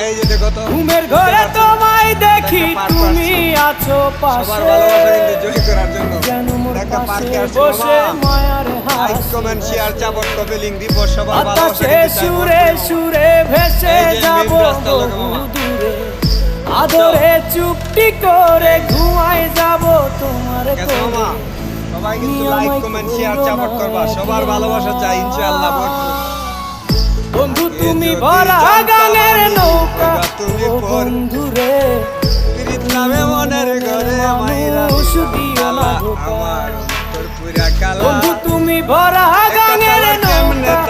এই যে দেখো তো ঘুমের ঘরে তোমায় দেখি তুমি আছো পাশে, সবার ভালোবাসা কিন্তু জয় করার জন্য যেন মোর একটা পার্কে পাশে আসছে বসে মামা। মায়ার লাইক হাসি। কমেন্ট শেয়ার চাপট কপি লিংক দিব সবার ভালোবাসা বাতাসে কিন্তু চাই সুরে সুরে ভেসে এই যে যাব মেন রাস্তা লোকে বহু মামা। দূরে, আদরে চুপটি করে ঘুমাই যাব তোমার গেছে মামা কোলে। সবাই কিন্তু লাইক কমেন্ট শেয়ার চাপট করবা সবার ভালোবাসা চাই ইনশাআল্লাহ ভরপুর। বন্ধু তুমি যদি ভরা জানতাম গানের আমি নৌকা, তুমি ও পর বন্ধু রে পীড়িত নামে মনের ঘরে মাইরা মানুষ দিও না কালা ধোঁকা। আমার অন্তর পুরা কালা বন্ধু তুমি ভরা গানের কালা কেমনে নৌকা,